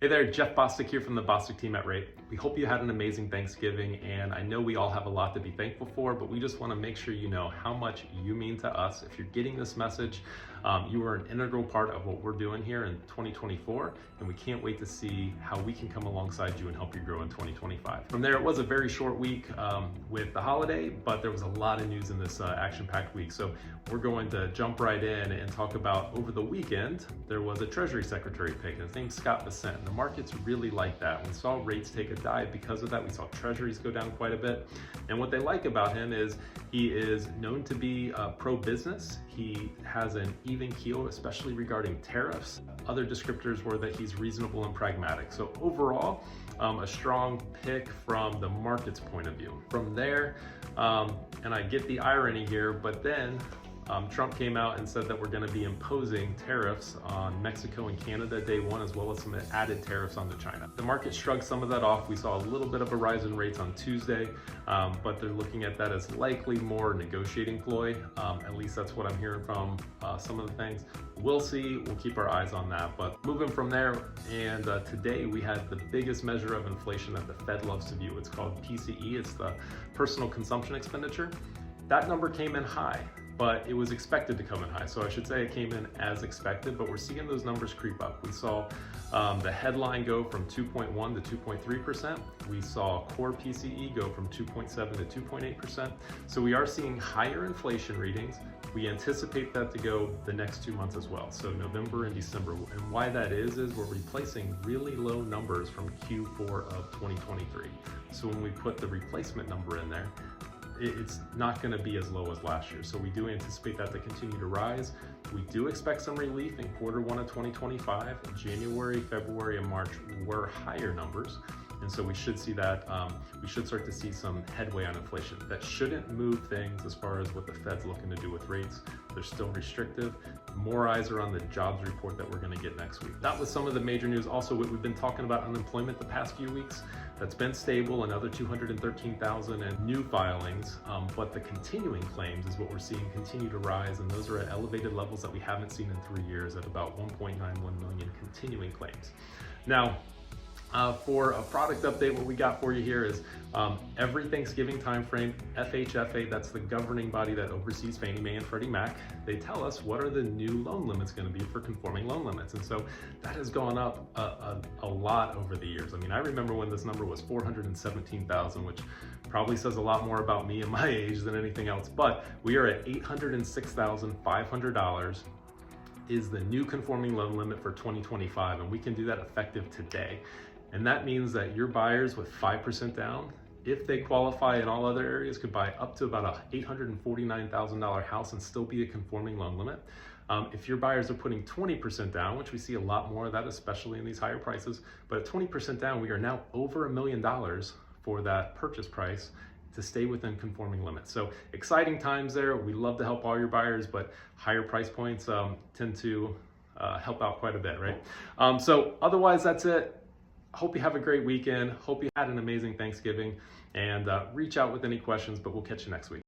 Hey there, Jeff Bostic here from the Bostic team at Rate. We hope you had an amazing Thanksgiving, and I know we all have a lot to be thankful for, but we just want to make sure you know how much you mean to us. If you're getting this message, you are an integral part of what we're doing here in 2024, and we can't wait to see how we can come alongside you and help you grow in 2025. From there, it was a very short week with the holiday, but there was a lot of news in this action-packed week. So we're going to jump right in and talk about over the weekend, there was a Treasury Secretary pick, and his name's Scott Bessent. The markets really like that. We saw rates take a dive because of that. We saw treasuries go down quite a bit. And what they like about him is he is known to be pro-business. He has an even keel, especially regarding tariffs. Other descriptors were that he's reasonable and pragmatic. So overall, a strong pick from the market's point of view. From there, and I get the irony here, but then Trump came out and said that we're going to be imposing tariffs on Mexico and Canada day one, as well as some added tariffs onto China. The market shrugged some of that off. We saw a little bit of a rise in rates on Tuesday, but they're looking at that as likely more negotiating ploy. At least that's what I'm hearing from some of the things. We'll see. We'll keep our eyes on that. But moving from there, and today we had the biggest measure of inflation that the Fed loves to view. It's called PCE. It's the personal consumption expenditure. That number came in high, but it was expected to come in high. So I should say it came in as expected, but we're seeing those numbers creep up. We saw the headline go from 2.1 to 2.3%. We saw core PCE go from 2.7 to 2.8%. So we are seeing higher inflation readings. We anticipate that to go the next 2 months as well. So November and December. And why that is we're replacing really low numbers from Q4 of 2023. So when we put the replacement number in there, it's not going to be as low as last year. So we do anticipate that to continue to rise. We do expect some relief in quarter one of 2025. January, February, and March were higher numbers. And so we should see that, we should start to see some headway on inflation. That shouldn't move things as far as what the Fed's looking to do with rates. They're still restrictive. More eyes are on the jobs report that we're going to get next week. That was some of the major news. Also, we've been talking about unemployment the past few weeks. That's been stable, another 213,000 and new filings, but the continuing claims is what we're seeing continue to rise, and those are at elevated levels that we haven't seen in 3 years at about 1.91 million continuing claims. Now, for a product update, what we got for you here is every Thanksgiving timeframe, FHFA, that's the governing body that oversees Fannie Mae and Freddie Mac, they tell us what are the new loan limits going to be for conforming loan limits. And so that has gone up a lot over the years. I mean, I remember when this number was 417,000, which probably says a lot more about me and my age than anything else, but we are at $806,500 is the new conforming loan limit for 2025, and we can do that effective today. And that means that your buyers with 5% down, if they qualify in all other areas, could buy up to about a $849,000 house and still be a conforming loan limit. If your buyers are putting 20% down, which we see a lot more of that, especially in these higher prices, but at 20% down, we are now over $1 million for that purchase price to stay within conforming limits. So exciting times there. We love to help all your buyers, but higher price points tend to help out quite a bit, right? So otherwise, that's it. Hope you have a great weekend. Hope you had an amazing Thanksgiving, and reach out with any questions, but we'll catch you next week.